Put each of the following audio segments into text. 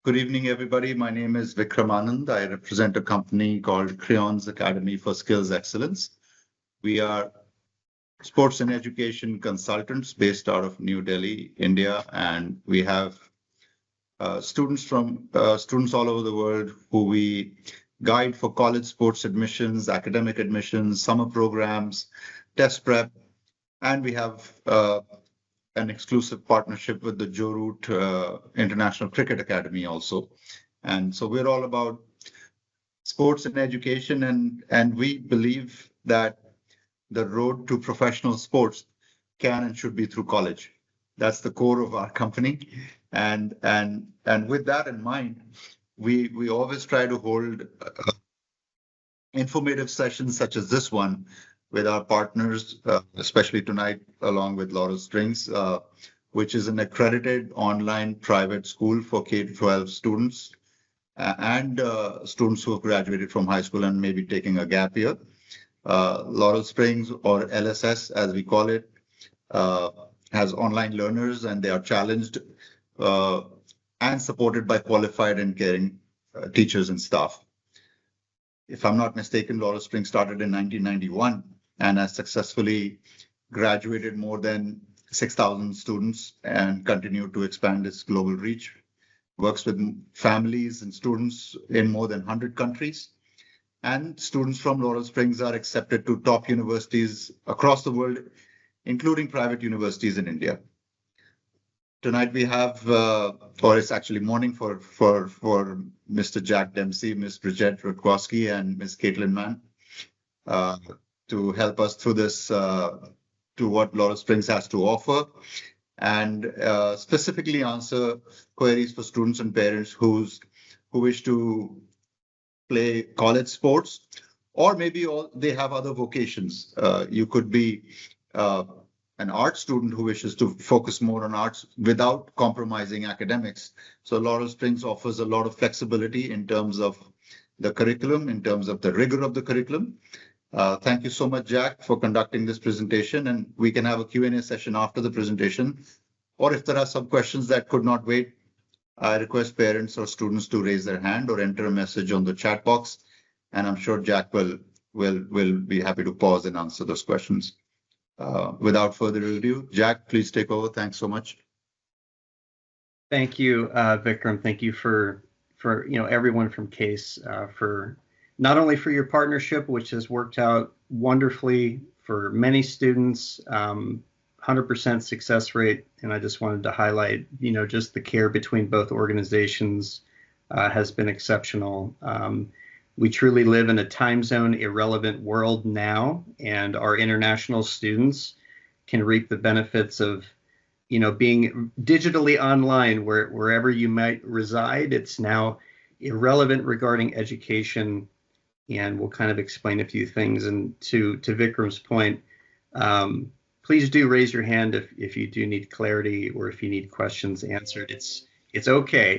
Good evening, everybody. My name is Vikram Anand. I represent a company called Crayons Academy for Skills Excellence. We are sports and education consultants based out of New Delhi, India, and we have students all over the world who we guide for college sports admissions, academic admissions, summer programs, test prep, and we have an exclusive partnership with the Joe Root International Cricket Academy also. And so we're all about sports and education, and we believe that the road to professional sports can and should be through college. That's the core of our company. And with that in mind, we always try to hold informative sessions such as this one with our partners, especially tonight, along with Laurel Springs, which is an accredited online private school for K-12 students and students who have graduated from high school and maybe taking a gap year. Laurel Springs, or LSS as we call it, has online learners, and they are challenged and supported by qualified and caring teachers and staff. If I'm not mistaken, Laurel Springs started in 1991 and has successfully graduated more than 6,000 students and continued to expand its global reach. Works with families and students in more than 100 countries. And students from Laurel Springs are accepted to top universities across the world, including private universities in India. Tonight we have, or it's actually morning for Mr. Jack Dempsey, Ms. Bridget Rutkowski, and Ms. Caitlin Mann to help us through this, to what Laurel Springs has to offer, and specifically answer queries for students and parents who wish to play college sports, or maybe they have other vocations. You could be an art student who wishes to focus more on arts without compromising academics. So Laurel Springs offers a lot of flexibility in terms of the curriculum, in terms of the rigor of the curriculum. Thank you so much, Jack, for conducting this presentation, and we can have a Q&A session after the presentation. Or if there are some questions that could not wait, I request parents or students to raise their hand or enter a message on the chat box, and I'm sure Jack will be happy to pause and answer those questions. Without further ado, Jack, please take over. Thanks so much. Thank you, Vikram. Thank you for everyone from CASE for not only for your partnership, which has worked out wonderfully for many students, 100% success rate, and I just wanted to highlight, just the care between both organizations has been exceptional. We truly live in a time zone irrelevant world now, and our international students can reap the benefits of, being digitally online wherever you might reside. It's now irrelevant regarding education, and we'll kind of explain a few things. And to Vikram's point, please do raise your hand if you do need clarity or if you need questions answered. It's okay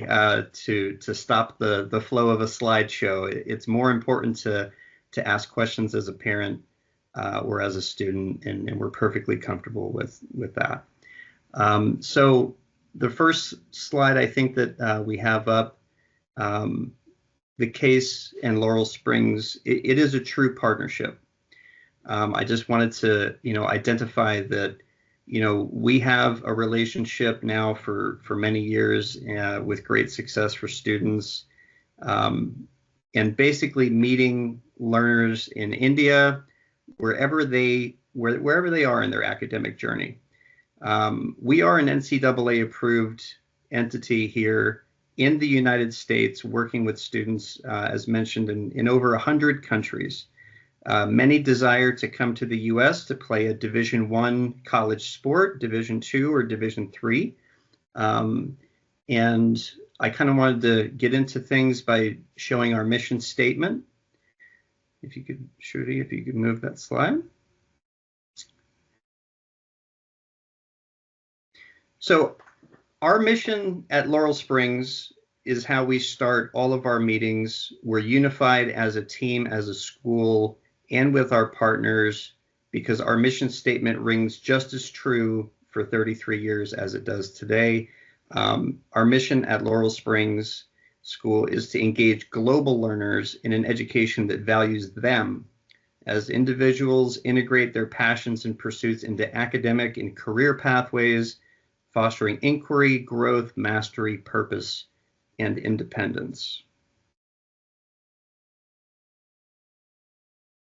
to stop the flow of a slideshow. It's more important to ask questions as a parent or as a student, and we're perfectly comfortable with that. So the first slide I think that we have up, the CASE and Laurel Springs, it is a true partnership. I just wanted to identify that we have a relationship now for many years with great success for students, and basically meeting learners in India wherever they are in their academic journey. We are an NCAA approved entity here in the United States, working with students, as mentioned, in over 100 countries. Many desire to come to the U.S. to play a Division I college sport, Division II or Division III. And I kind of wanted to get into things by showing our mission statement. If you could, Shruti, if you could move that slide. So our mission at Laurel Springs is how we start all of our meetings. We're unified as a team, as a school, and with our partners, because our mission statement rings just as true for 33 years as it does today. Our mission at Laurel Springs School is to engage global learners in an education that values them as individuals, integrate their passions and pursuits into academic and career pathways, fostering inquiry, growth, mastery, purpose, and independence.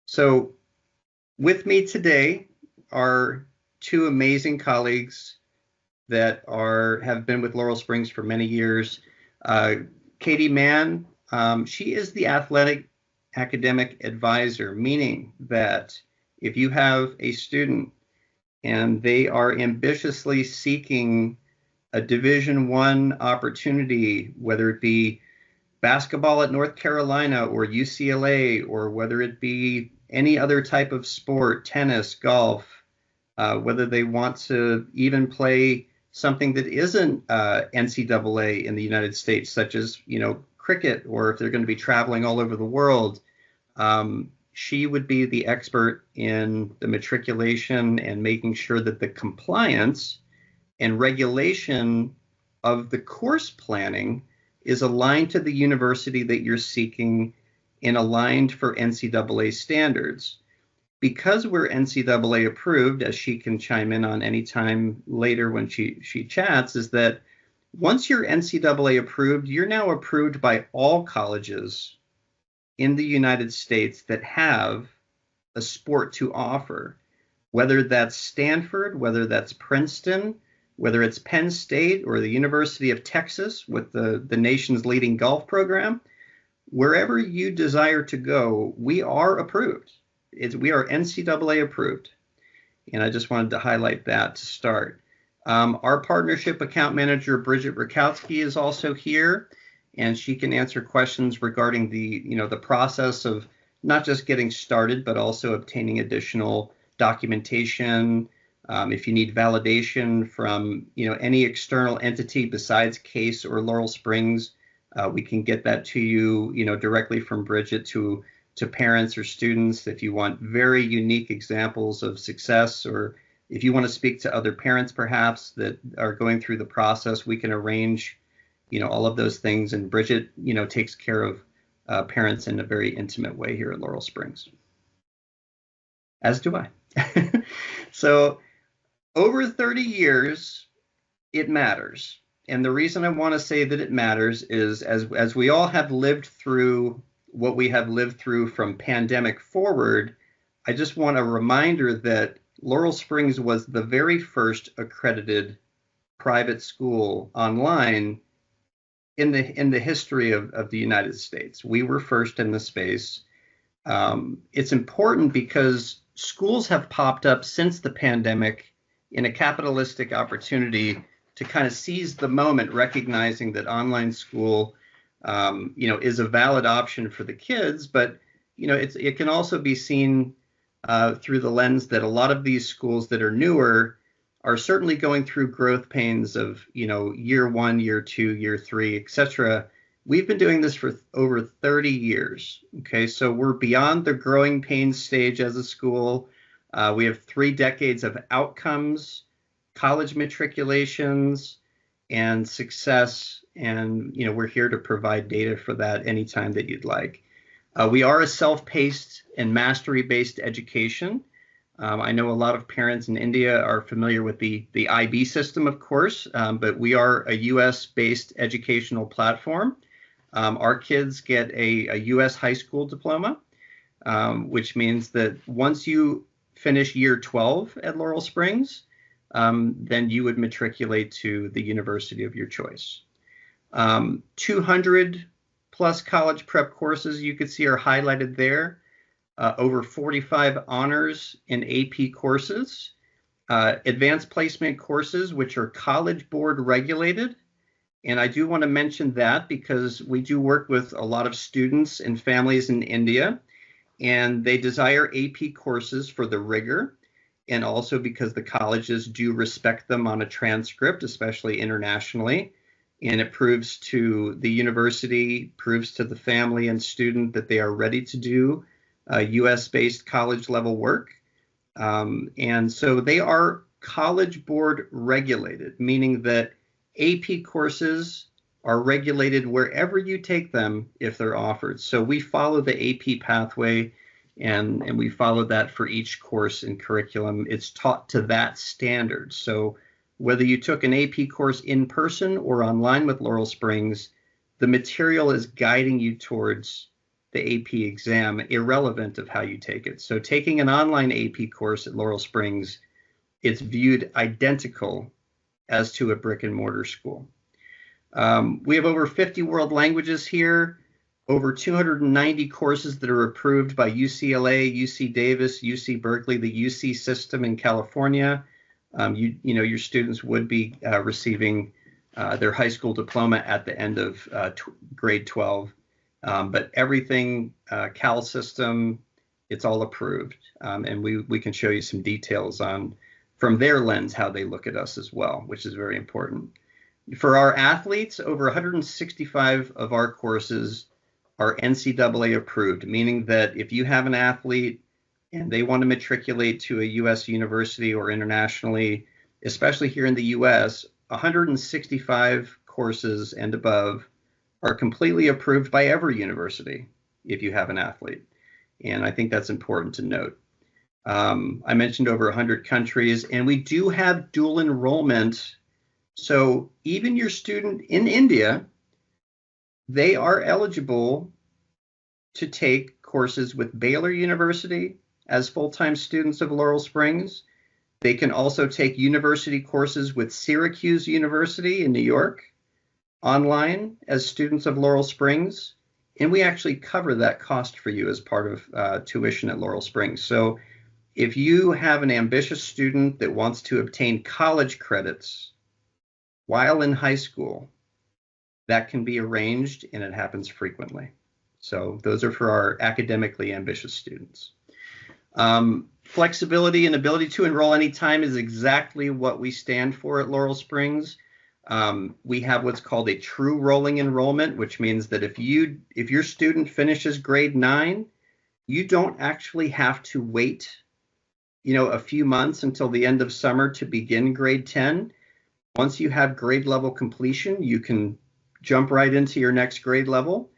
So with me today are two amazing colleagues that have been with Laurel Springs for many years. Katie Mann, she is the athletic academic advisor, meaning that if you have a student and they are ambitiously seeking a Division I opportunity, whether it be basketball at North Carolina or UCLA, or whether it be any other type of sport, tennis, golf, whether they want to even play something that isn't NCAA in the United States, such as, cricket, or if they're going to be traveling all over the world, she would be the expert in the matriculation and making sure that the compliance and regulation of the course planning is aligned to the university that you're seeking and aligned for NCAA standards. Because we're NCAA approved, as she can chime in on any time later when she chats, is that once you're NCAA approved, you're now approved by all colleges in the United States that have a sport to offer, whether that's Stanford, whether that's Princeton, whether it's Penn State or the University of Texas with the nation's leading golf program. Wherever you desire to go, we are approved. We are NCAA approved. And I just wanted to highlight that to start. Our partnership account manager, Bridget Rakowski, is also here, and she can answer questions regarding the process of not just getting started, but also obtaining additional documentation. If you need validation from any external entity besides CASE or Laurel Springs, we can get that to you directly from Bridget to parents or students. If you want very unique examples of success, or if you want to speak to other parents perhaps that are going through the process, we can arrange all of those things. And Bridget takes care of parents in a very intimate way here at Laurel Springs, as do I. So over 30 years, it matters. And the reason I want to say that it matters is as we all have lived through what we have lived through from pandemic forward, I just want a reminder that Laurel Springs was the very first accredited private school online in the history of the United States. We were first in the space. It's important because schools have popped up since the pandemic in a capitalistic opportunity to kind of seize the moment, recognizing that online school is a valid option for the kids, but it can also be seen through the lens that a lot of these schools that are newer are certainly going through growth pains of year one, year two, year three, etc. We've been doing this for over 30 years. Okay, so we're beyond the growing pains stage as a school. We have 3 decades of outcomes, college matriculations, and success, and we're here to provide data for that anytime that you'd like. We are a self-paced and mastery-based education. I know a lot of parents in India are familiar with the IB system, of course, but we are a US-based educational platform. Our kids get a US high school diploma, which means that once you finish year 12 at Laurel Springs, then you would matriculate to the university of your choice. 200 plus college prep courses you could see are highlighted there. Over 45 honors and AP courses, advanced placement courses, which are College Board regulated. And I do want to mention that because we do work with a lot of students and families in India, and they desire AP courses for the rigor, and also because the colleges do respect them on a transcript, especially internationally. And it proves to the university, proves to the family and student that they are ready to do US-based college level work. And so they are College Board regulated, meaning that AP courses are regulated wherever you take them if they're offered. So we follow the AP pathway, and we follow that for each course and curriculum. It's taught to that standard. So whether you took an AP course in person or online with Laurel Springs, the material is guiding you towards the AP exam, irrelevant of how you take it. So taking an online AP course at Laurel Springs, it's viewed identical as to a brick and mortar school. We have over 50 world languages here, over 290 courses that are approved by UCLA, UC Davis, UC Berkeley, the UC system in California. Your students would be receiving their high school diploma at the end of grade 12. But everything Cal system, it's all approved. And we can show you some details on, from their lens, how they look at us as well, which is very important. For our athletes, over 165 of our courses are NCAA approved, meaning that if you have an athlete and they want to matriculate to a U.S. university or internationally, especially here in the U.S., 165 courses and above are completely approved by every university if you have an athlete. And I think that's important to note. I mentioned over 100 countries, and we do have dual enrollment. So even your student in India, they are eligible to take courses with Baylor University as full-time students of Laurel Springs. They can also take university courses with Syracuse University in New York online as students of Laurel Springs. And we actually cover that cost for you as part of tuition at Laurel Springs. So if you have an ambitious student that wants to obtain college credits while in high school, that can be arranged, and it happens frequently. So those are for our academically ambitious students. Flexibility and ability to enroll anytime is exactly what we stand for at Laurel Springs. We have what's called a true rolling enrollment, which means that if your student finishes grade 9, you don't actually have to wait, a few months until the end of summer to begin grade 10. Once you have grade level completion, you can jump right into your next grade level.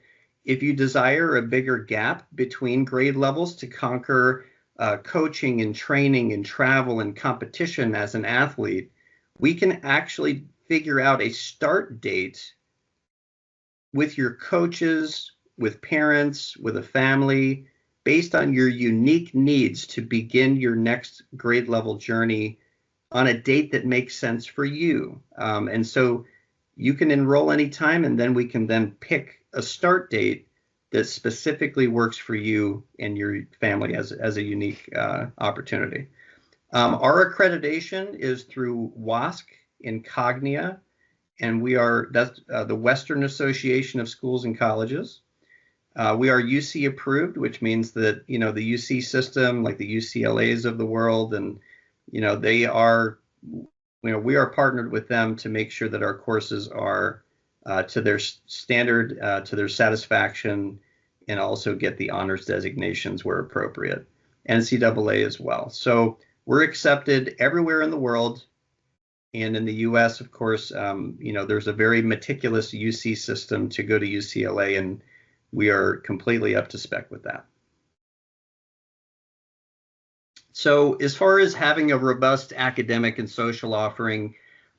If you desire a bigger gap between grade levels to conquer coaching and training and travel and competition as an athlete, we can actually figure out a start date with your coaches, with parents, with a family, based on your unique needs to begin your next grade level journey on a date that makes sense for you. And so you can enroll anytime, and then we can then pick a start date that specifically works for you and your family as a unique opportunity. Our accreditation is through WASC in Cognia, and that's the Western Association of Schools and Colleges. We are UC approved, which means that, the UC system, like the UCLAs of the world, and, they are, we are partnered with them to make sure that our courses are to their standard, to their satisfaction, and also get the honors designations where appropriate. NCAA as well. So we're accepted everywhere in the world. And in the US, of course, there's a very meticulous UC system to go to UCLA, and we are completely up to spec with that. So as far as having a robust academic and social offering,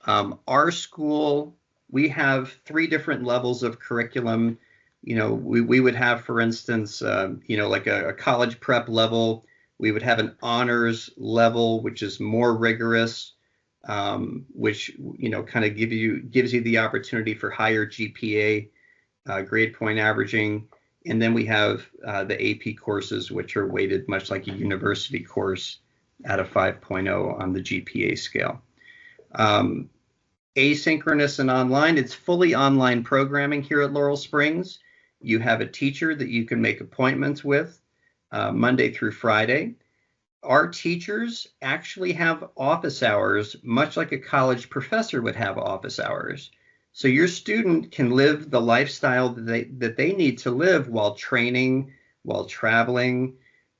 our school, we have 3 different levels of curriculum. We would have, for instance, like a college prep level. We would have an honors level, which is more rigorous, which, kind of gives you the opportunity for higher GPA, grade point averaging. And then we have the AP courses, which are weighted much like a university course at a 5.0 on the GPA scale. Asynchronous and online, it's fully online programming here at Laurel Springs. You have a teacher that you can make appointments with Monday through Friday. Our teachers actually have office hours, much like a college professor would have office hours. So your student can live the lifestyle that they need to live while training, while traveling,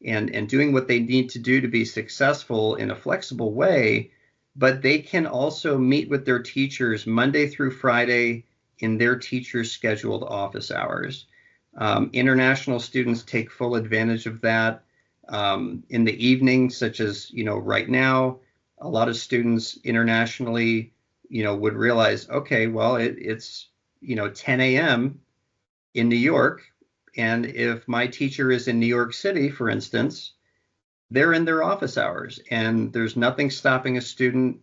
and doing what they need to do to be successful in a flexible way. But they can also meet with their teachers Monday through Friday in their teachers' scheduled office hours. International students take full advantage of that. In the evening, such as, right now, a lot of students internationally, would realize, okay, well, it's, 10 a.m. in New York. And if my teacher is in New York City, for instance, they're in their office hours, and there's nothing stopping a student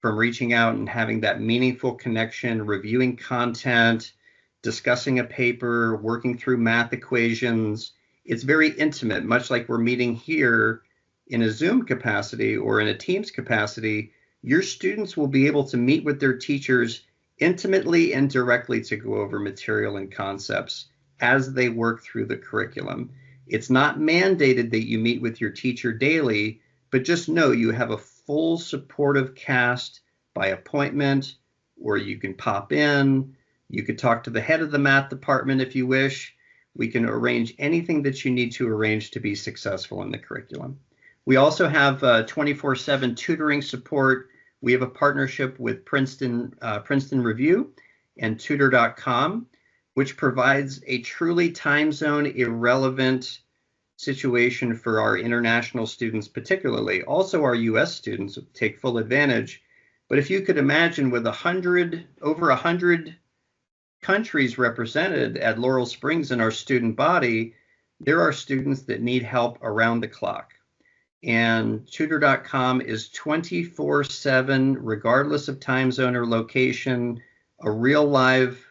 from reaching out and having that meaningful connection, reviewing content, discussing a paper, working through math equations. It's very intimate, much like we're meeting here in a Zoom capacity or in a Teams capacity. Your students will be able to meet with their teachers intimately and directly to go over material and concepts as they work through the curriculum. It's not mandated that you meet with your teacher daily, but just know you have a full supportive cast by appointment, or you can pop in. You could talk to the head of the math department if you wish. We can arrange anything that you need to arrange to be successful in the curriculum. We also have 24/7 tutoring support. We have a partnership with Princeton Review and tutor.com, which provides a truly time zone irrelevant situation for our international students, particularly. Also, our US students take full advantage. But if you could imagine, with over 100 countries represented at Laurel Springs in our student body, there are students that need help around the clock. And tutor.com is 24/7, regardless of time zone or location, a real live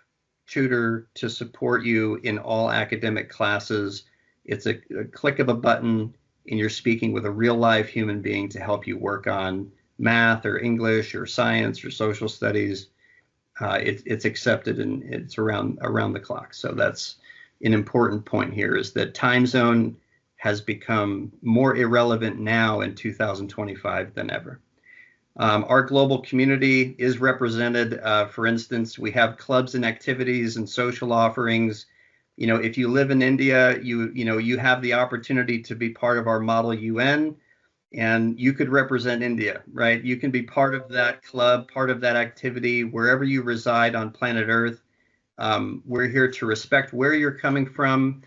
tutor to support you in all academic classes. It's a click of a button, and you're speaking with a real live human being to help you work on math or English or science or social studies. It's accepted, and it's around the clock. So that's an important point here, is that time zone has become more irrelevant now in 2025 than ever. Our global community is represented. For instance, we have clubs and activities and social offerings. If you live in India, you have the opportunity to be part of our Model UN, and you could represent India, right? You can be part of that club, part of that activity, wherever you reside on planet Earth. We're here to respect where you're coming from,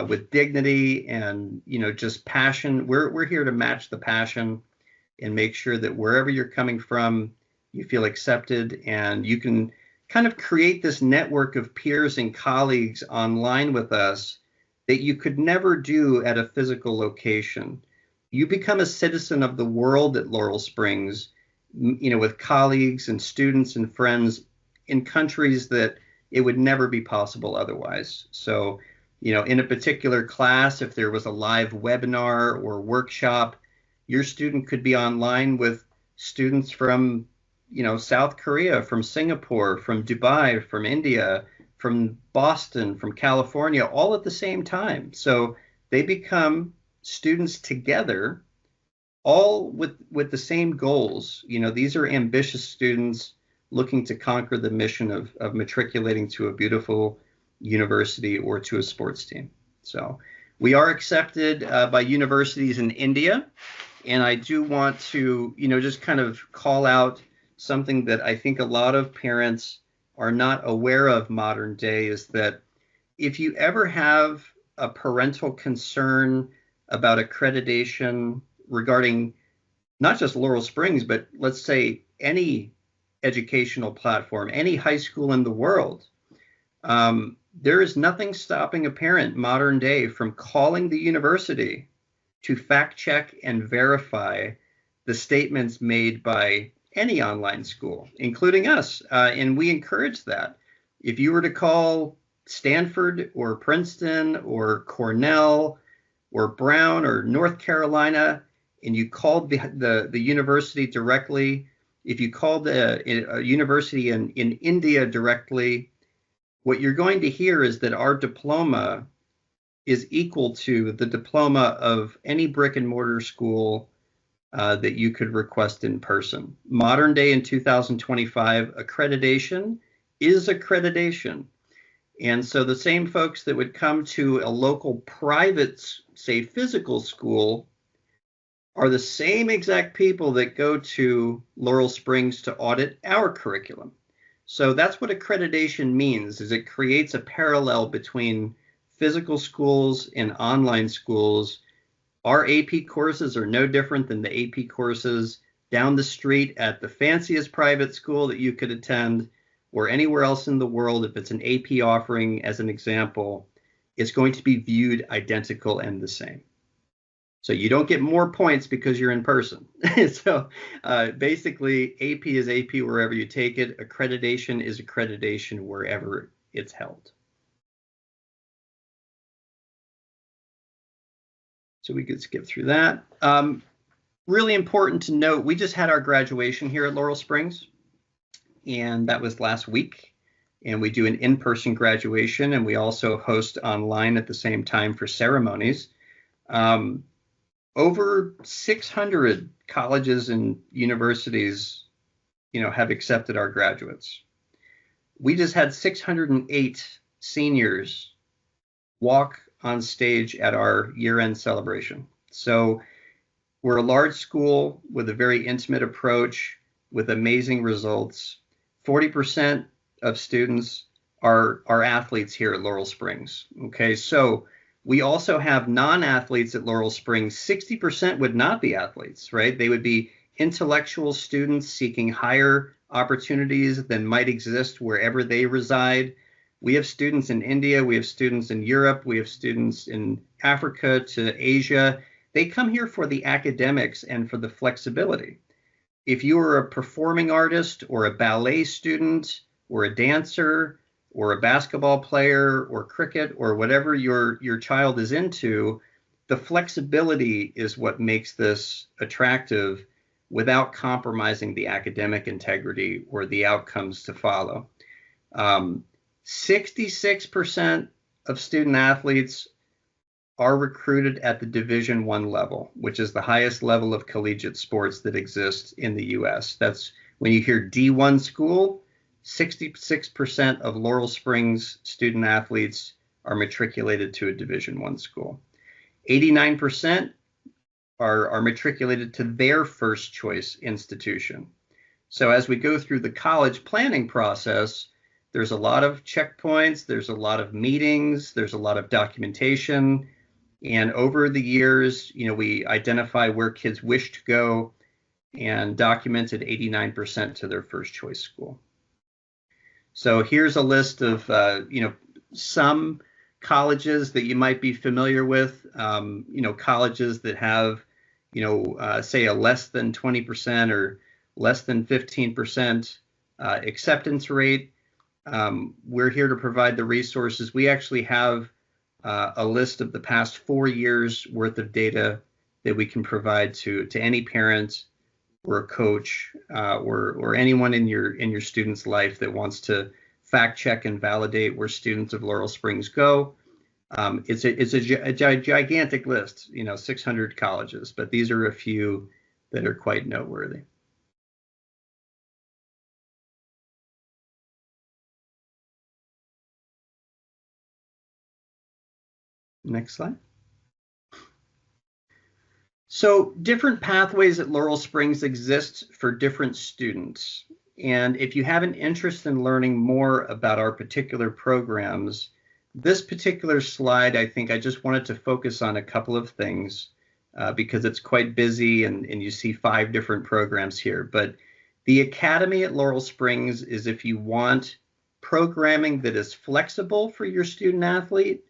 with dignity and, just passion. We're here to match the passion and make sure that wherever you're coming from, you feel accepted, and you can kind of create this network of peers and colleagues online with us that you could never do at a physical location. You become a citizen of the world at Laurel Springs, with colleagues and students and friends in countries that it would never be possible otherwise. So, in a particular class, if there was a live webinar or workshop, your student could be online with students from, South Korea, from Singapore, from Dubai, from India, from Boston, from California, all at the same time. So they become students together, all with the same goals. These are ambitious students looking to conquer the mission of matriculating to a beautiful university or to a sports team. So we are accepted by universities in India. And I do want to, just kind of call out something that I think a lot of parents are not aware of modern day, is that if you ever have a parental concern about accreditation regarding not just Laurel Springs, but let's say any educational platform, any high school in the world, there is nothing stopping a parent modern day from calling the university to fact check and verify the statements made by any online school, including us. And we encourage that. If you were to call Stanford or Princeton or Cornell or Brown or North Carolina, and you called the university directly, if you called a university in India directly, what you're going to hear is that our diploma is equal to the diploma of any brick and mortar school that you could request in person. Modern day in 2025, accreditation is accreditation. And so the same folks that would come to a local private, say, physical school are the same exact people that go to Laurel Springs to audit our curriculum. So that's what accreditation means, is it creates a parallel between physical schools and online schools. Our AP courses are no different than the AP courses down the street at the fanciest private school that you could attend, or anywhere else in the world. If it's an AP offering, as an example, it's going to be viewed identical and the same. So you don't get more points because you're in person. So basically, AP is AP wherever you take it. Accreditation is accreditation wherever it's held. So we could skip through that. Really important to note, we just had our graduation here at Laurel Springs, and that was last week. And we do an in-person graduation, and we also host online at the same time for ceremonies. Over 600 colleges and universities, have accepted our graduates. We just had 608 seniors walk on stage at our year-end celebration. So we're a large school with a very intimate approach with amazing results. 40% of students are athletes here at Laurel Springs. Okay, so we also have non-athletes at Laurel Springs. 60% would not be athletes, right? They would be intellectual students seeking higher opportunities than might exist wherever they reside. We have students in India, we have students in Europe, we have students in Africa to Asia. They come here for the academics and for the flexibility. If you are a performing artist or a ballet student or a dancer or a basketball player or cricket or whatever your child is into, the flexibility is what makes this attractive without compromising the academic integrity or the outcomes to follow. 66% of student athletes are recruited at the Division I level, which is the highest level of collegiate sports that exists in the US. That's when you hear D1 school, 66% of Laurel Springs student athletes are matriculated to a Division I school. 89% are matriculated to their first choice institution. So as we go through the college planning process, there's a lot of checkpoints, there's a lot of meetings, there's a lot of documentation. And over the years, we identify where kids wish to go and documented 89% to their first choice school. So here's a list of, some colleges that you might be familiar with, colleges that have, say a less than 20% or less than 15% acceptance rate. We're here to provide the resources. We actually have a list of the past 4 years worth of data that we can provide to any parent or a coach or anyone in your student's life that wants to fact check and validate where students of Laurel Springs go. It's a gigantic list, 600 colleges, but these are a few that are quite noteworthy. Next slide. So different pathways at Laurel Springs exist for different students. And if you have an interest in learning more about our particular programs, this particular slide, I think I just wanted to focus on a couple of things because it's quite busy and you see 5 different programs here. But the Academy at Laurel Springs is if you want programming that is flexible for your student athlete,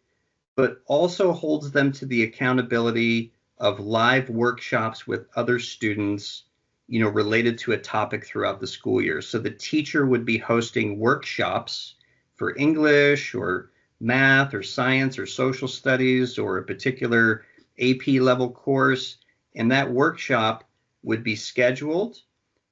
but also holds them to the accountability of live workshops with other students, related to a topic throughout the school year. So the teacher would be hosting workshops for English or math or science or social studies or a particular AP level course. And that workshop would be scheduled,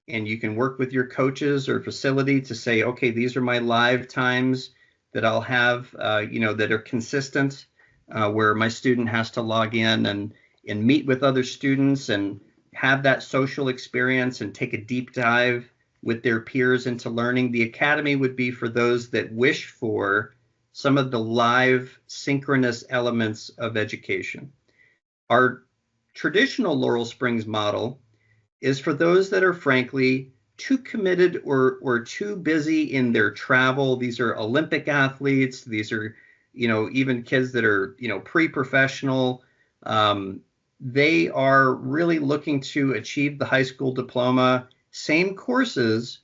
and you can work with your coaches or facility to say, okay, these are my live times that I'll have, that are consistent, where my student has to log in and meet with other students and have that social experience and take a deep dive with their peers into learning. The Academy would be for those that wish for some of the live synchronous elements of education. Our traditional Laurel Springs model is for those that are frankly too committed or too busy in their travel. These are Olympic athletes. These are, even kids that are, pre-professional. They are really looking to achieve the high school diploma, same courses,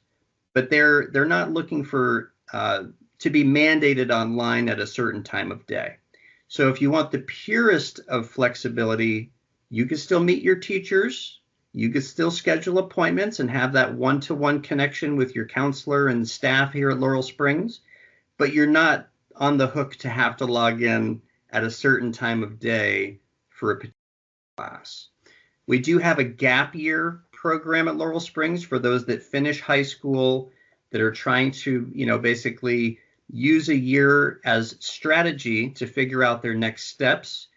but they're not looking for to be mandated online at a certain time of day. So if you want the purest of flexibility, you can still meet your teachers. You can still schedule appointments and have that one-to-one connection with your counselor and staff here at Laurel Springs, but you're not on the hook to have to log in at a certain time of day for a particular class. We do have a gap year program at Laurel Springs for those that finish high school that are trying to, basically use a year as strategy to figure out their next steps.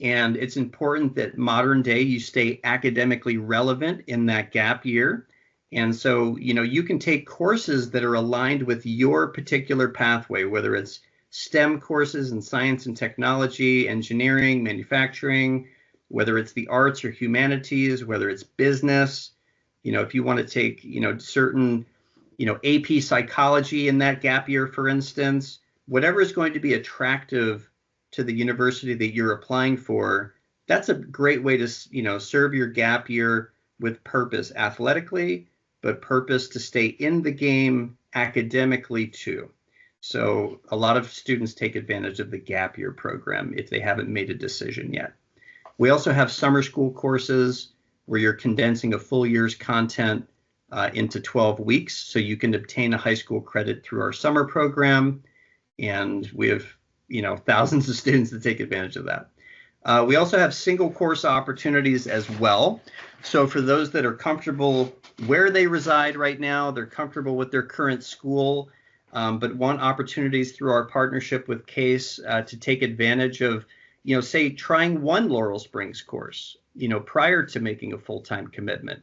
And it's important that modern day you stay academically relevant in that gap year. And so, you can take courses that are aligned with your particular pathway, whether it's STEM courses in science and technology, engineering, manufacturing, whether it's the arts or humanities, whether it's business. If you want to take, certain, AP psychology in that gap year, for instance, whatever is going to be attractive to the university that you're applying for, that's a great way to, serve your gap year with purpose athletically, but purpose to stay in the game academically too. So a lot of students take advantage of the gap year program if they haven't made a decision yet. We also have summer school courses where you're condensing a full year's content into 12 weeks, so you can obtain a high school credit through our summer program. And we have, thousands of students that take advantage of that. We also have single course opportunities as well. So for those that are comfortable where they reside right now, they're comfortable with their current school, but want opportunities through our partnership with CASE to take advantage of, say, trying one Laurel Springs course, prior to making a full-time commitment.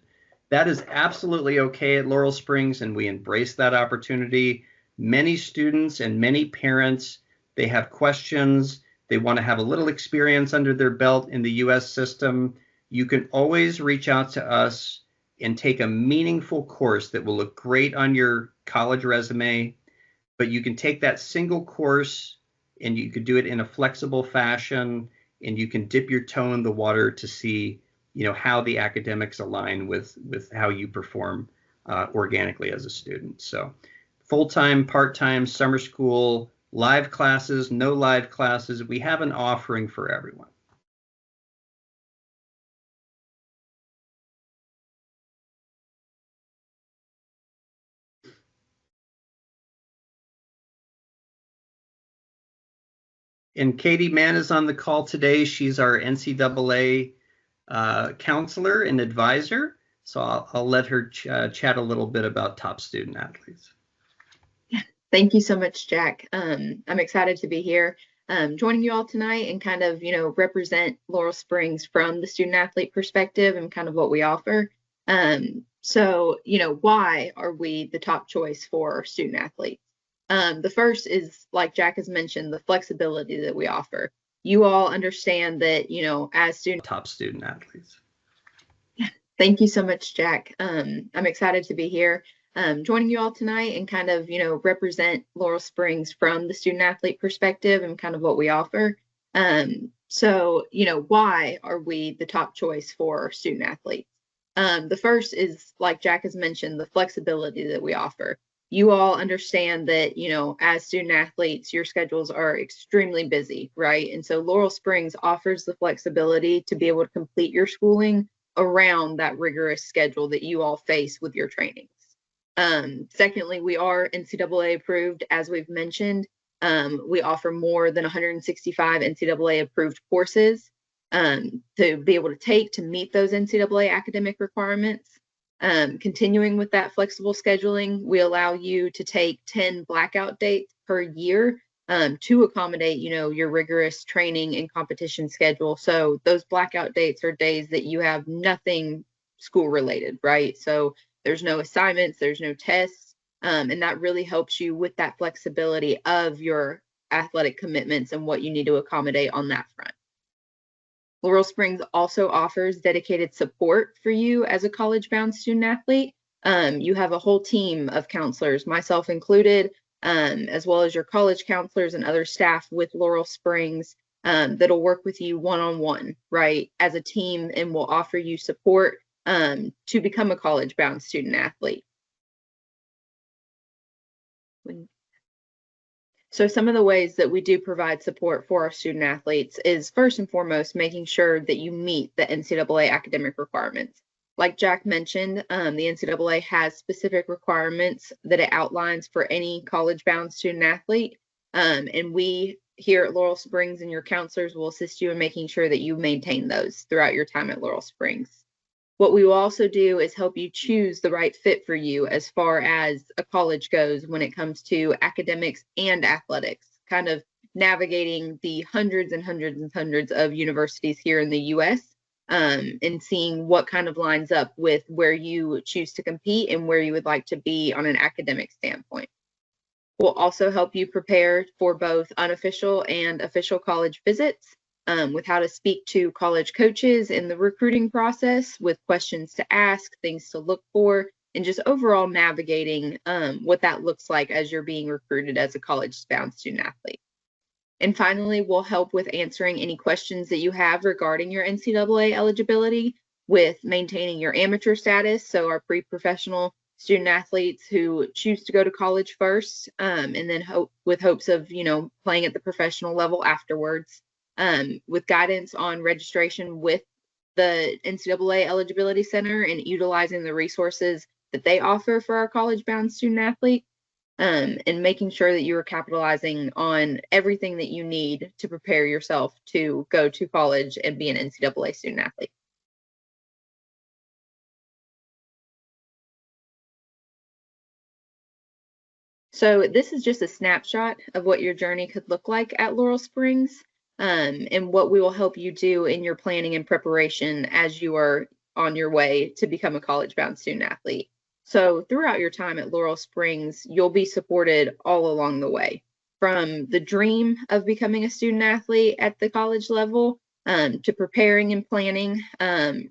That is absolutely okay at Laurel Springs, and we embrace that opportunity. Many students and many parents, they have questions. They want to have a little experience under their belt in the U.S. system. You can always reach out to us and take a meaningful course that will look great on your college resume, but you can take that single course and you could do it in a flexible fashion, and you can dip your toe in the water to see, how the academics align with how you perform organically as a student. So full-time, part-time, summer school, live classes, no live classes, we have an offering for everyone. And Katie Mann is on the call today. She's our NCAA counselor and advisor. So I'll let her chat a little bit about top student athletes. Thank you so much, Jack. I'm excited to be here, joining you all tonight and kind of, represent Laurel Springs from the student athlete perspective and kind of what we offer. So, why are we the top choice for student athletes? The first is, like Jack has mentioned, the flexibility that we offer. You all understand that, as top student athletes. Thank you so much, Jack. I'm excited to be here, joining you all tonight and kind of, represent Laurel Springs from the student athlete perspective and kind of what we offer. So, why are we the top choice for student athletes? The first is, like Jack has mentioned, the flexibility that we offer. You all understand that, as student athletes, your schedules are extremely busy, right? And so Laurel Springs offers the flexibility to be able to complete your schooling around that rigorous schedule that you all face with your trainings. Secondly, we are NCAA approved, as we've mentioned. We offer more than 165 NCAA approved courses to be able to take to meet those NCAA academic requirements. Continuing with that flexible scheduling, we allow you to take 10 blackout dates per year to accommodate, your rigorous training and competition schedule. So those blackout dates are days that you have nothing school related, right? So there's no assignments, there's no tests, and that really helps you with that flexibility of your athletic commitments and what you need to accommodate on that front. Laurel Springs also offers dedicated support for you as a college-bound student athlete. You have a whole team of counselors, myself included, as well as your college counselors and other staff with Laurel Springs, that'll work with you one-on-one, right, as a team, and will offer you support to become a college-bound student athlete. So some of the ways that we do provide support for our student athletes is, first and foremost, making sure that you meet the NCAA academic requirements. Like Jack mentioned, the NCAA has specific requirements that it outlines for any college-bound student athlete, and we here at Laurel Springs and your counselors will assist you in making sure that you maintain those throughout your time at Laurel Springs. What we will also do is help you choose the right fit for you as far as a college goes when it comes to academics and athletics, kind of navigating the hundreds and hundreds and hundreds of universities here in the US, and seeing what kind of lines up with where you choose to compete and where you would like to be on an academic standpoint. We'll also help you prepare for both unofficial and official college visits, with how to speak to college coaches in the recruiting process, with questions to ask, things to look for, and just overall navigating what that looks like as you're being recruited as a college-bound student athlete. And finally, we'll help with answering any questions that you have regarding your NCAA eligibility, with maintaining your amateur status, so our pre-professional student athletes who choose to go to college first, and then with hopes of, playing at the professional level afterwards, with guidance on registration with the NCAA Eligibility Center and utilizing the resources that they offer for our college-bound student athlete, and making sure that you are capitalizing on everything that you need to prepare yourself to go to college and be an NCAA student athlete. So this is just a snapshot of what your journey could look like at Laurel Springs, and what we will help you do in your planning and preparation as you are on your way to become a college-bound student athlete. So throughout your time at Laurel Springs, you'll be supported all along the way, from the dream of becoming a student athlete at the college level, to preparing and planning,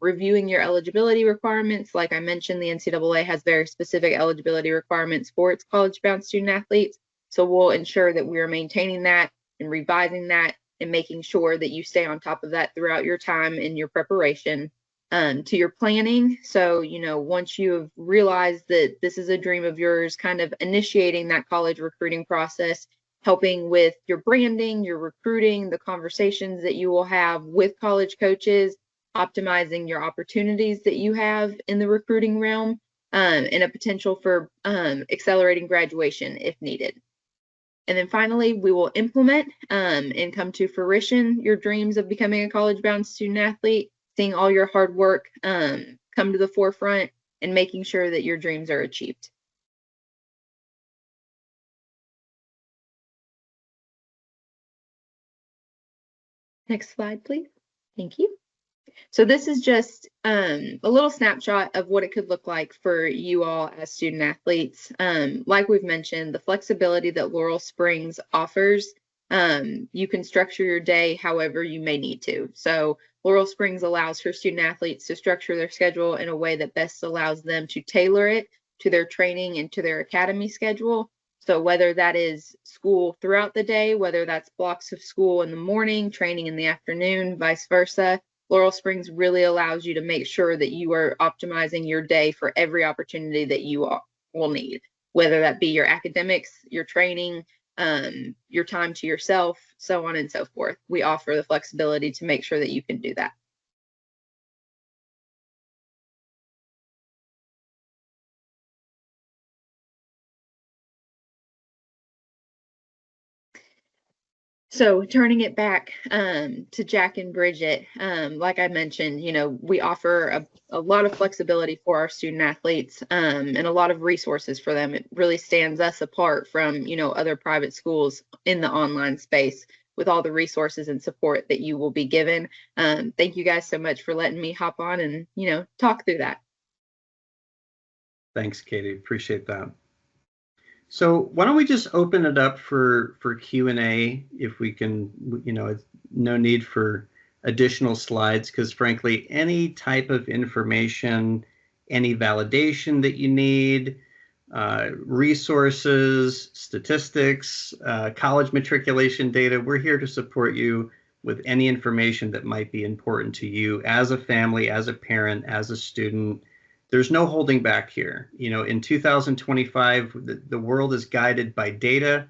reviewing your eligibility requirements. Like I mentioned, the NCAA has very specific eligibility requirements for its college-bound student athletes. So we'll ensure that we are maintaining that and revising that and making sure that you stay on top of that throughout your time in your preparation, to your planning. So, once you have realized that this is a dream of yours, kind of initiating that college recruiting process, helping with your branding, your recruiting, the conversations that you will have with college coaches, optimizing your opportunities that you have in the recruiting realm, and a potential for accelerating graduation if needed. And then finally, we will implement and come to fruition your dreams of becoming a college-bound student athlete, seeing all your hard work come to the forefront and making sure that your dreams are achieved. Next slide, please. Thank you. So this is just a little snapshot of what it could look like for you all as student athletes. Like we've mentioned, the flexibility that Laurel Springs offers, you can structure your day however you may need to. So Laurel Springs allows for student athletes to structure their schedule in a way that best allows them to tailor it to their training and to their academy schedule. So whether that is school throughout the day, whether that's blocks of school in the morning, training in the afternoon, vice versa, Laurel Springs really allows you to make sure that you are optimizing your day for every opportunity that you will need, whether that be your academics, your training, your time to yourself, so on and so forth. We offer the flexibility to make sure that you can do that. So turning it back to Jack and Bridget, like I mentioned, we offer a lot of flexibility for our student athletes, and a lot of resources for them. It really stands us apart from, other private schools in the online space, with all the resources and support that you will be given. Thank you guys so much for letting me hop on and, talk through that. Thanks, Katie. Appreciate that. So why don't we just open it up for Q&A if we can, it's no need for additional slides, because frankly, any type of information any validation that you need, resources, statistics, college matriculation data. We're here to support you with any information that might be important to you as a family, as a parent, as a student. There's no holding back here. You know, in 2025, the world is guided by data,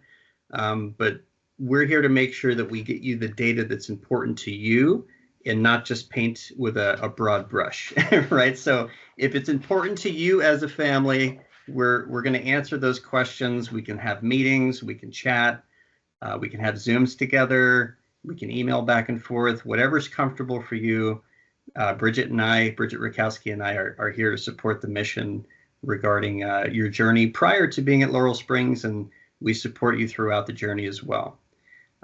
but we're here to make sure that we get you the data that's important to you and not just paint with a broad brush, right? So if it's important to you as a family, we're going to answer those questions. We can have meetings, we can chat, we can have Zooms together, we can email back and forth, whatever's comfortable for you. Bridget Rakowski and I are here to support the mission regarding your journey prior to being at Laurel Springs, and we support you throughout the journey as well.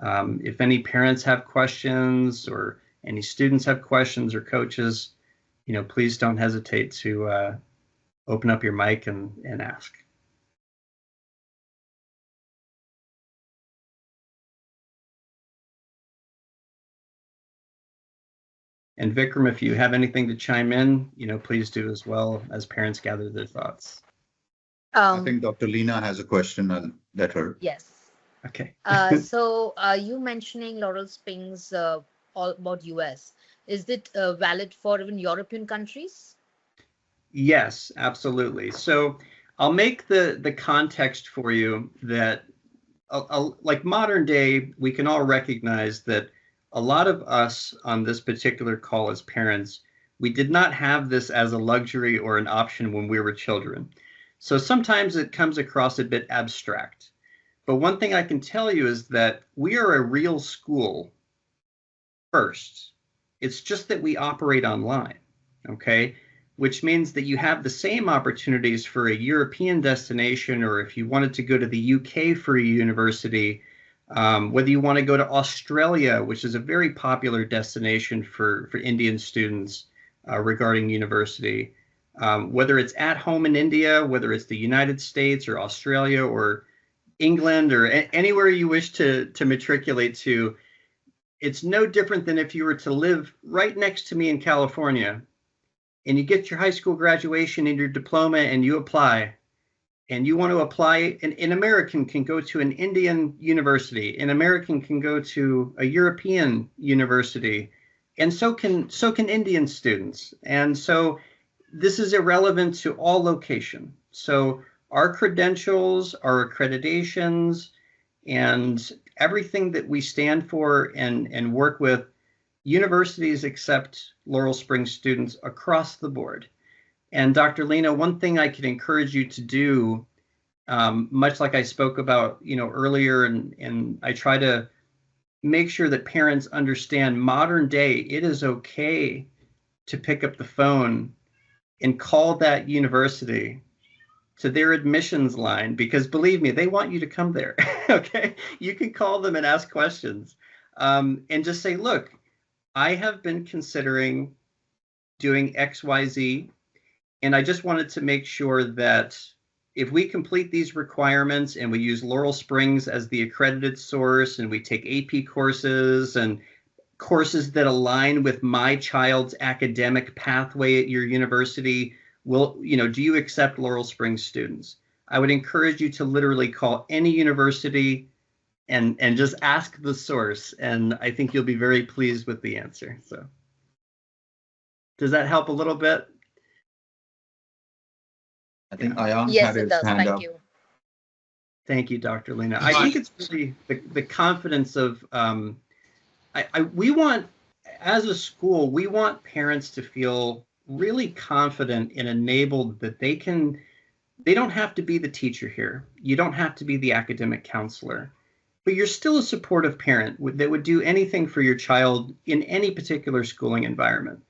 If any parents have questions or any students have questions or coaches, you know, please don't hesitate to open up your mic and ask. And Vikram, if you have anything to chime in, you know, please do as well as parents gather their thoughts. I think Dr. Lena has a question. I'll let her. Yes. Okay. So you mentioning Laurel Springs, all about US. Is it valid for even European countries? Yes, absolutely. So I'll make the context for you that like modern day, we can all recognize that a lot of us on this particular call as parents, we did not have this as a luxury or an option when we were children. So sometimes it comes across a bit abstract. But one thing I can tell you is that we are a real school first. It's just that we operate online, okay? Which means that you have the same opportunities for a European destination, or if you wanted to go to the UK for a university, whether you want to go to Australia, which is a very popular destination for Indian students regarding university, whether it's at home in India, whether it's the United States or Australia or England or anywhere you wish to matriculate to, it's no different than if you were to live right next to me in California and you get your high school graduation and your diploma and you apply. And you want to apply, an American can go to an Indian university, an American can go to a European university, and so can Indian students. And so this is irrelevant to all location. So our credentials, our accreditations, and everything that we stand for and work with, universities accept Laurel Springs students across the board. And Dr. Lena, one thing I could encourage you to do, much like I spoke about, you know, earlier, and I try to make sure that parents understand modern day, it is okay to pick up the phone and call that university to their admissions line, because believe me, they want you to come there. Okay, you can call them and ask questions, and just say, look, I have been considering doing XYZ. And I just wanted to make sure that if we complete these requirements and we use Laurel Springs as the accredited source and we take AP courses and courses that align with my child's academic pathway at your university, do you accept Laurel Springs students? I would encourage you to literally call any university and just ask the source. And I think you'll be very pleased with the answer. So does that help a little bit? I think Ayan Yes, had it his does. hand Thank up. you. Thank you, Dr. Lena. I think it's really the confidence of, we want, as a school, we want parents to feel really confident and enabled that they don't have to be the teacher here. You don't have to be the academic counselor, but you're still a supportive parent that would do anything for your child in any particular schooling environment.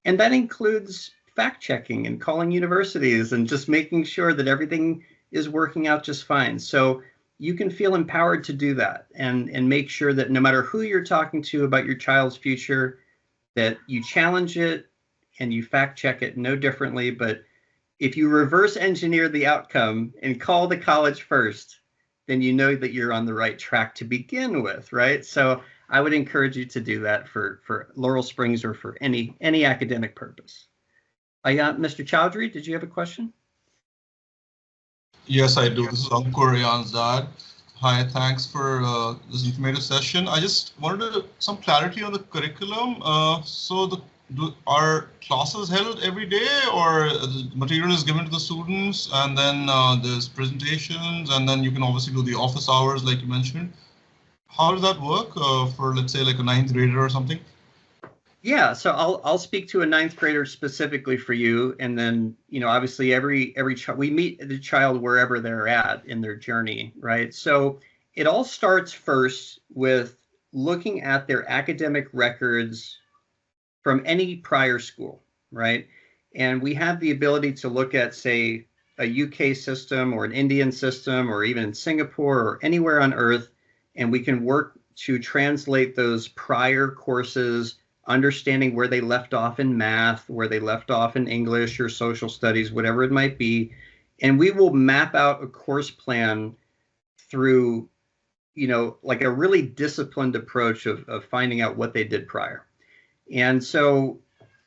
And that includes fact checking and calling universities and just making sure that everything is working out just fine. So you can feel empowered to do that and make sure that no matter who you're talking to about your child's future, that you challenge it and you fact check it no differently. But if you reverse engineer the outcome and call the college first, then you know that you're on the right track to begin with, right? So I would encourage you to do that for Laurel Springs or for any academic purpose. Mr. Chowdhury, did you have a question? Yes, I do. This is Ankur, Ryan's dad. Hi, thanks for this informative session. I just wanted some clarity on the curriculum. Are classes held every day, or the material is given to the students, and then there's presentations, and then you can obviously do the office hours like you mentioned? How does that work for, let's say, like a ninth grader or something? Yeah, so I'll speak to a ninth grader specifically for you, and then obviously every child, we meet the child wherever they're at in their journey, right? So it all starts first with looking at their academic records from any prior school, right? And we have the ability to look at, say, a UK system or an Indian system, or even in Singapore or anywhere on earth, and we can work to translate those prior courses, understanding where they left off in math, where they left off in English or social studies, whatever it might be. And we will map out a course plan through, like a really disciplined approach of finding out what they did prior. And so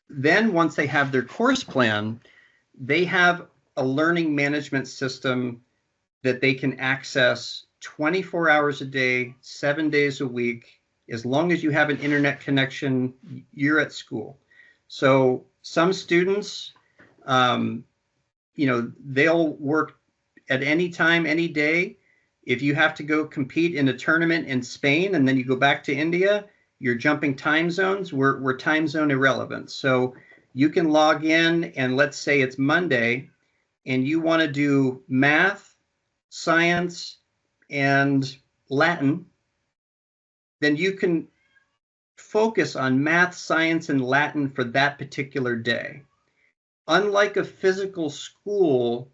then once they have their course plan, they have a learning management system that they can access 24 hours a day, 7 days a week. As long as you have an internet connection, you're at school. So some students, they'll work at any time, any day. If you have to go compete in a tournament in Spain and then you go back to India, you're jumping time zones. We're time zone irrelevant. So you can log in, and let's say it's Monday and you want to do math, science, and Latin, then you can focus on math, science, and Latin for that particular day. Unlike a physical school,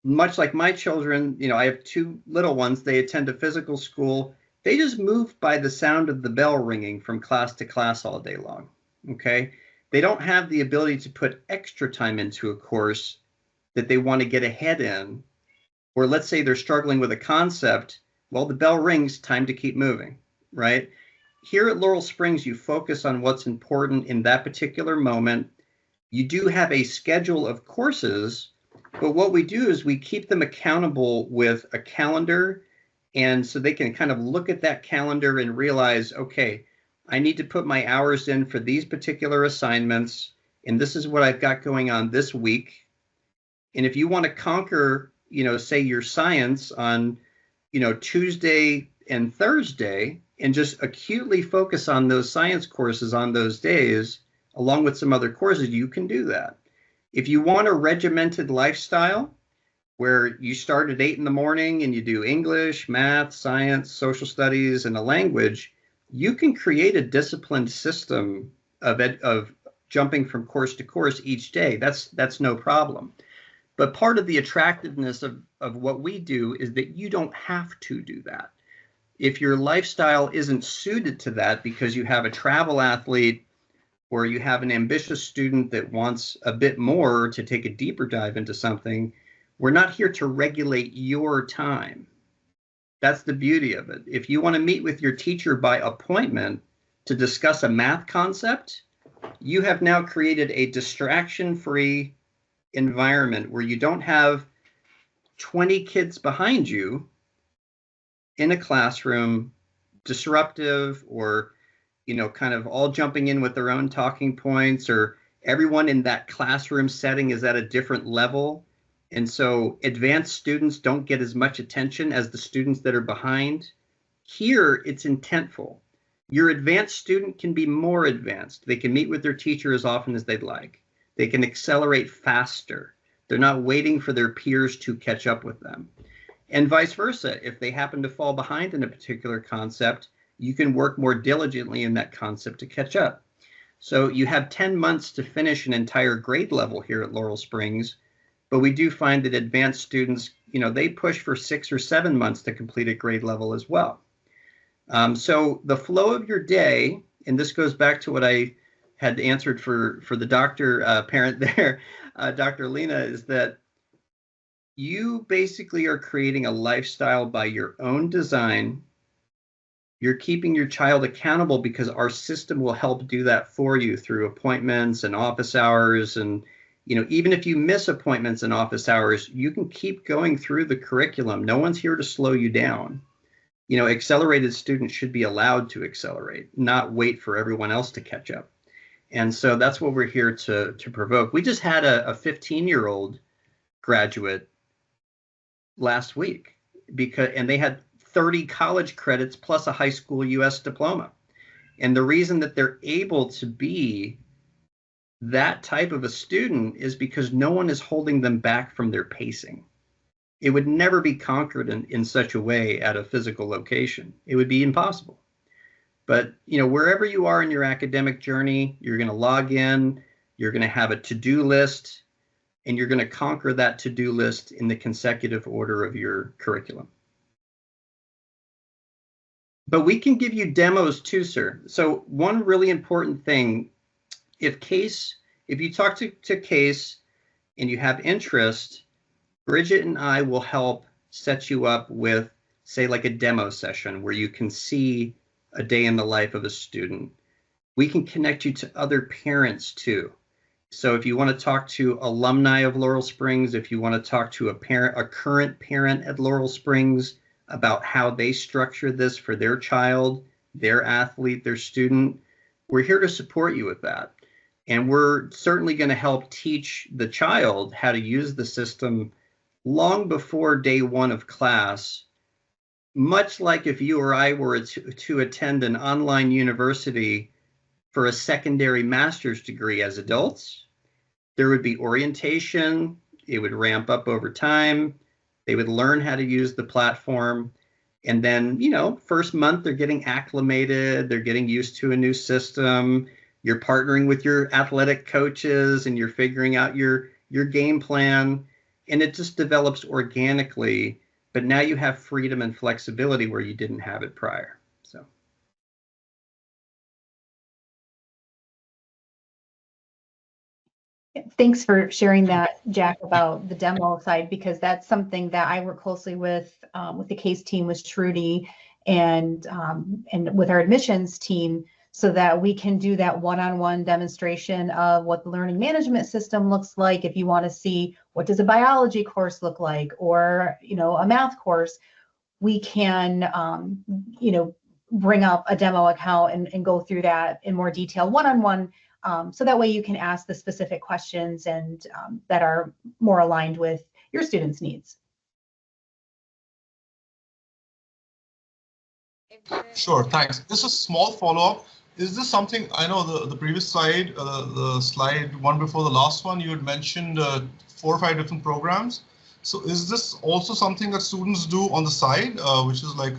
much like my children, I have two little ones, they attend a physical school. They just move by the sound of the bell ringing from class to class all day long, okay? They don't have the ability to put extra time into a course that they want to get ahead in. Or let's say they're struggling with a concept, well, the bell rings, time to keep moving, right? Here at Laurel Springs, you focus on what's important in that particular moment. You do have a schedule of courses, but what we do is we keep them accountable with a calendar, and so they can kind of look at that calendar and realize, okay, I need to put my hours in for these particular assignments, and this is what I've got going on this week. And if you want to conquer, say your science on, Tuesday and Thursday, and just acutely focus on those science courses on those days, along with some other courses, you can do that. If you want a regimented lifestyle where you start at 8 in the morning and you do English, math, science, social studies, and a language, you can create a disciplined system of jumping from course to course each day. That's no problem. But part of the attractiveness of what we do is that you don't have to do that. If your lifestyle isn't suited to that because you have a travel athlete or you have an ambitious student that wants a bit more to take a deeper dive into something, we're not here to regulate your time. That's the beauty of it. If you want to meet with your teacher by appointment to discuss a math concept, you have now created a distraction-free environment where you don't have 20 kids behind you in a classroom, disruptive, or kind of all jumping in with their own talking points, or everyone in that classroom setting is at a different level. And so advanced students don't get as much attention as the students that are behind. Here, it's intentful. Your advanced student can be more advanced. They can meet with their teacher as often as they'd like. They can accelerate faster. They're not waiting for their peers to catch up with them. And vice versa. If they happen to fall behind in a particular concept, you can work more diligently in that concept to catch up. So you have 10 months to finish an entire grade level here at Laurel Springs, but we do find that advanced students, they push for 6 or 7 months to complete a grade level as well. So the flow of your day, and this goes back to what I had answered for the doctor parent there, Dr. Lena, is that you basically are creating a lifestyle by your own design. You're keeping your child accountable because our system will help do that for you through appointments and office hours and Even if you miss appointments and office hours, you can keep going through the curriculum. No one's here to slow you down. Accelerated students should be allowed to accelerate, not wait for everyone else to catch up. And so that's what we're here to provoke. We just had a 15-year-old graduate last week and they had 30 college credits plus a high school US diploma. And the reason that they're able to be that type of a student is because no one is holding them back from their pacing. It would never be conquered in such a way at a physical location. It would be impossible. But, wherever you are in your academic journey, you're going to log in, you're going to have a to-do list, and you're going to conquer that to-do list in the consecutive order of your curriculum. But we can give you demos too, sir. So one really important thing, if you talk to Case and you have interest, Bridget and I will help set you up with, say, like a demo session where you can see a day in the life of a student. We can connect you to other parents too. So if you want to talk to alumni of Laurel Springs, if you want to talk to a current parent at Laurel Springs about how they structure this for their child, their athlete, their student, we're here to support you with that. And we're certainly going to help teach the child how to use the system long before day one of class, much like if you or I were to attend an online university for a secondary master's degree as adults. There would be orientation. It would ramp up over time. They would learn how to use the platform. And then, first month, they're getting acclimated. They're getting used to a new system. You're partnering with your athletic coaches and you're figuring out your game plan. And it just develops organically. But now you have freedom and flexibility where you didn't have it prior. So. Thanks for sharing that, Jack, about the demo side, because that's something that I work closely with the Case team, with Trudy, and with our admissions team, so that we can do that one-on-one demonstration of what the learning management system looks like. If you want to see what does a biology course look like, or a math course, we can bring up a demo account and go through that in more detail one-on-one. So that way you can ask the specific questions and that are more aligned with your students' needs. Sure, thanks. Just a small follow-up. Is this something, I know the previous slide, the slide one before the last one, you had mentioned 4 or 5 different programs. So is this also something that students do on the side, which is like,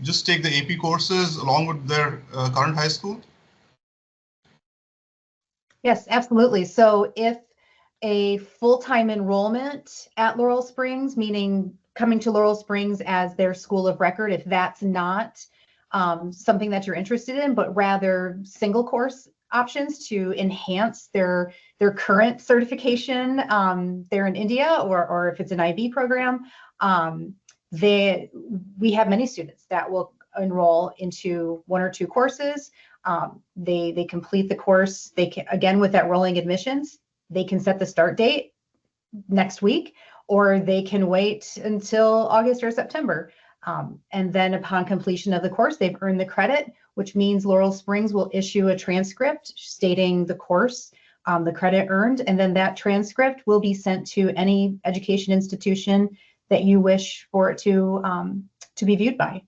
just take the AP courses along with their current high school? Yes, absolutely. So if a full-time enrollment at Laurel Springs, meaning coming to Laurel Springs as their school of record, if that's not something that you're interested in, but rather single course options to enhance their current certification, they're in India, or if it's an IB program, we have many students that will enroll into 1 or 2 courses. They complete the course. They can, again, with that rolling admissions, they can set the start date next week, or they can wait until August or September. And then upon completion of the course, they've earned the credit, which means Laurel Springs will issue a transcript stating the course, the credit earned, and then that transcript will be sent to any education institution that you wish for it to be viewed by.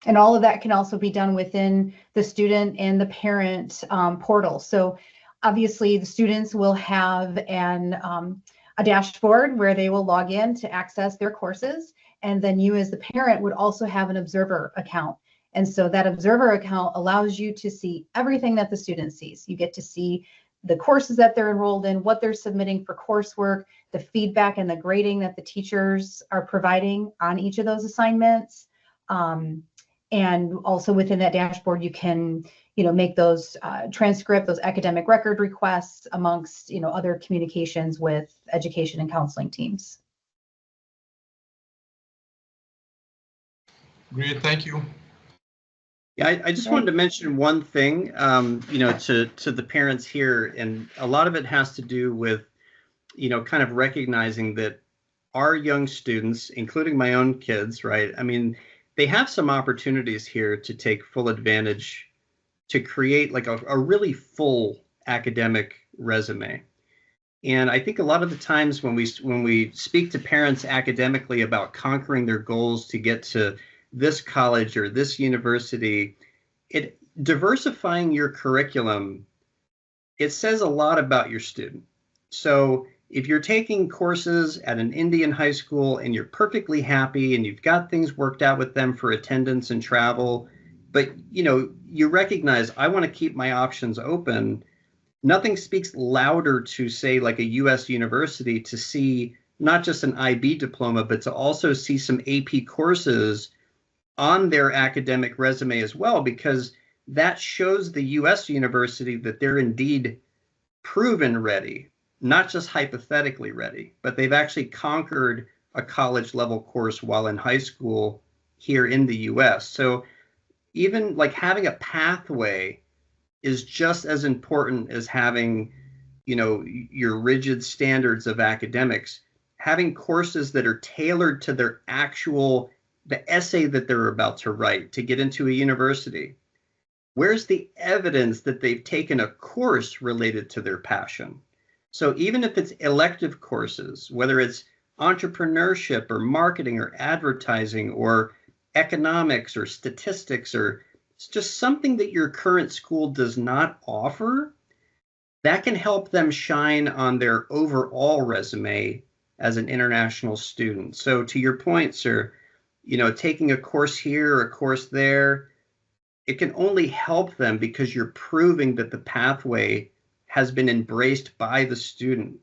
And all of that can also be done within the student and the parent portal. So obviously the students will have a dashboard where they will log in to access their courses. And then you as the parent would also have an observer account. And so that observer account allows you to see everything that the student sees. You get to see the courses that they're enrolled in, what they're submitting for coursework, the feedback and the grading that the teachers are providing on each of those assignments. And also within that dashboard, you can, make those those academic record requests amongst, other communications with education and counseling teams. Great, thank you. Yeah, I just wanted to mention one thing, to the parents here, and a lot of it has to do with, kind of recognizing that our young students, including my own kids, right? I mean, they have some opportunities here to take full advantage to create like a really full academic resume. And I think a lot of the times when we speak to parents academically about conquering their goals to get to this college or this university, it diversifying your curriculum, it says a lot about your student. So if you're taking courses at an Indian high school and you're perfectly happy and you've got things worked out with them for attendance and travel, but you recognize I want to keep my options open, nothing speaks louder to say like a US university to see not just an IB diploma, but to also see some AP courses on their academic resume as well, because that shows the US university that they're indeed proven ready, not just hypothetically ready, but they've actually conquered a college level course while in high school here in the US. So even like having a pathway is just as important as having, your rigid standards of academics. Having courses that are tailored to their the essay that they're about to write to get into a university. Where's the evidence that they've taken a course related to their passion? So even if it's elective courses, whether it's entrepreneurship or marketing or advertising or economics or statistics, or it's just something that your current school does not offer, that can help them shine on their overall resume as an international student. So to your point, sir, taking a course here or a course there, it can only help them because you're proving that the pathway has been embraced by the student.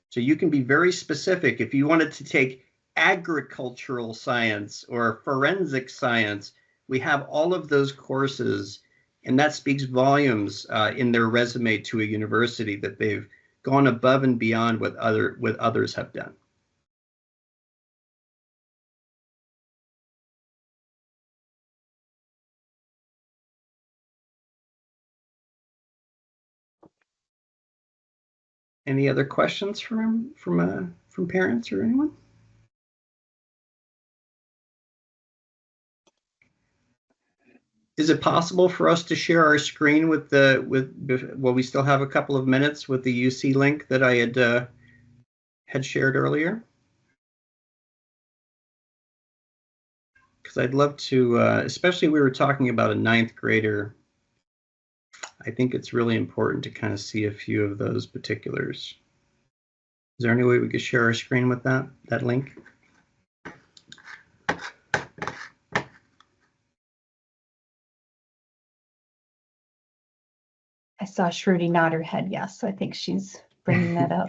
So you can be very specific. If you wanted to take agricultural science or forensic science, we have all of those courses, and that speaks volumes in their resume to a university that they've gone above and beyond what others have done. Any other questions from parents or anyone? Is it possible for us to share our screen well, we still have a couple of minutes with the UC link that I had shared earlier? Because I'd love to, especially we were talking about a 9th grader. I think it's really important to kind of see a few of those particulars. Is there any way we could share our screen with that link? I saw Shruti nod her head yes. I think she's bringing that up.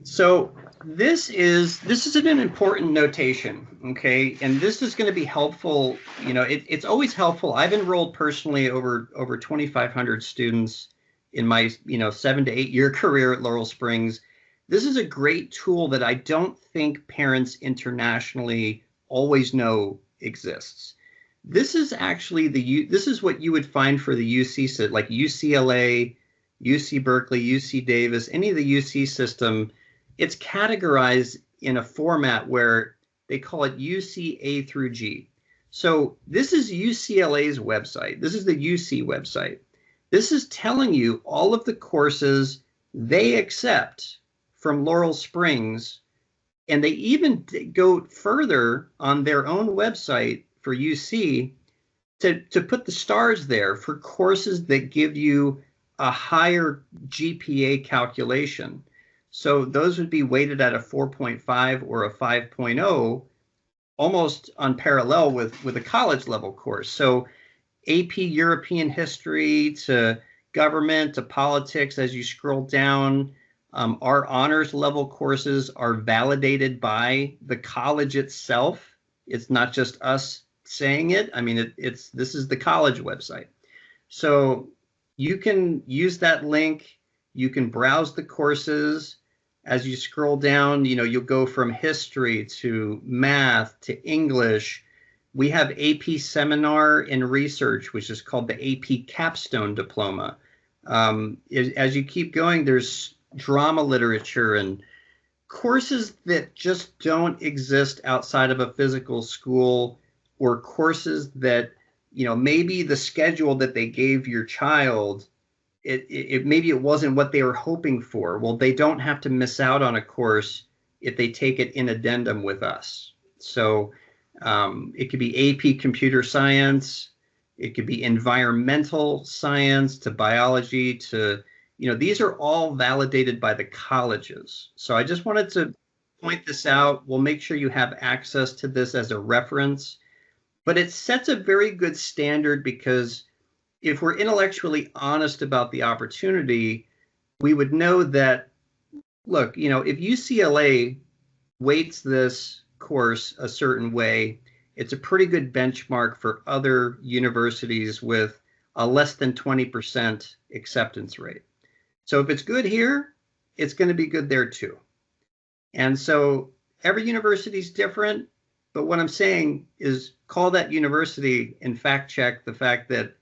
So this is an important notation, okay? And this is going to be helpful. It's always helpful. I've enrolled personally over 2,500 students in my 7 to 8 year career at Laurel Springs. This is a great tool that I don't think parents internationally always know exists. This is actually this is what you would find for the UC set, like UCLA, UC Berkeley, UC Davis, any of the UC system. It's categorized in a format where they call it UC A through G. So this is UCLA's website. This is the UC website. This is telling you all of the courses they accept from Laurel Springs. And they even go further on their own website for UC to put the stars there for courses that give you a higher GPA calculation. So those would be weighted at a 4.5 or a 5.0, almost on parallel with a college level course. So AP European history to government to politics, as you scroll down, our honors level courses are validated by the college itself. It's not just us saying it. I mean, this is the college website. So you can use that link. You can browse the courses. As you scroll down, you'll go from history to math to English We have AP Seminar in Research, which is called the AP Capstone Diploma. As you keep going, there's drama literature and courses that just don't exist outside of a physical school, or courses that, maybe the schedule that they gave your child, maybe it wasn't what they were hoping for. Well, they don't have to miss out on a course if they take it in addendum with us. So it could be AP Computer Science, it could be environmental science, to biology, to, these are all validated by the colleges. So I just wanted to point this out. We'll make sure you have access to this as a reference, but it sets a very good standard, because if we're intellectually honest about the opportunity, we would know that, look, if UCLA weights this course a certain way, it's a pretty good benchmark for other universities with a less than 20% acceptance rate. So if it's good here, it's going to be good there too. And so every university is different, but what I'm saying is call that university and fact check the fact that,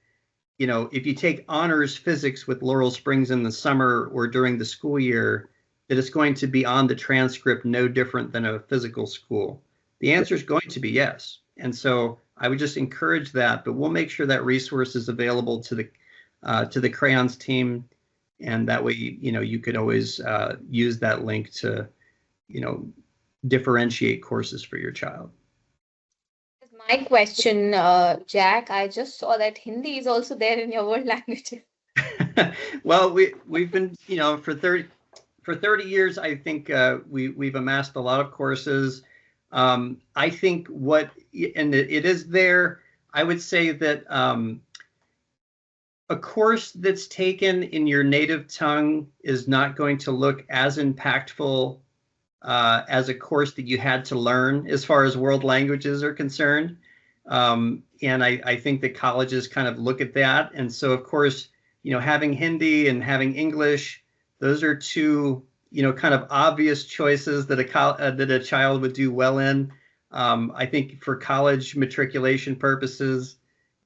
if you take honors physics with Laurel Springs in the summer or during the school year, that it's going to be on the transcript no different than a physical school. The answer is going to be yes. And so I would just encourage that, but we'll make sure that resource is available to the Crayons team. And that way, you could always use that link to, differentiate courses for your child. My question, Jack, I just saw that Hindi is also there in your world languages. Well, we've been, for 30 years, I think we've amassed a lot of courses. I think and it is there, I would say that a course that's taken in your native tongue is not going to look as impactful as a course that you had to learn as far as world languages are concerned. And I think that colleges kind of look at that. And so, of course, having Hindi and having English, those are two, kind of obvious choices that a child would do well in. I think for college matriculation purposes,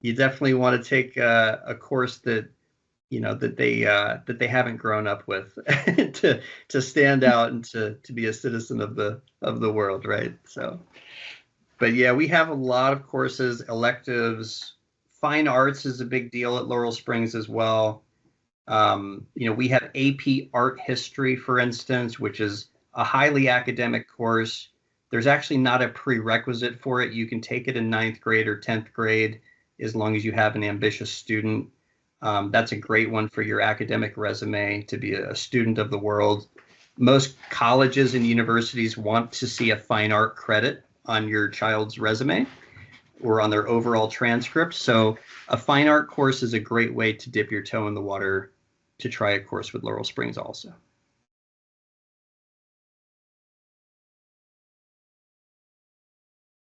you definitely want to take a course that, that they haven't grown up with to stand out and to be a citizen of the world, right? So, but yeah, we have a lot of courses, electives. Fine arts is a big deal at Laurel Springs as well. We have AP Art History, for instance, which is a highly academic course. There's actually not a prerequisite for it. You can take it in 9th grade or 10th grade as long as you have an ambitious student. That's a great one for your academic resume, to be a student of the world. Most colleges and universities want to see a fine art credit on your child's resume or on their overall transcript. So a fine art course is a great way to dip your toe in the water to try a course with Laurel Springs also.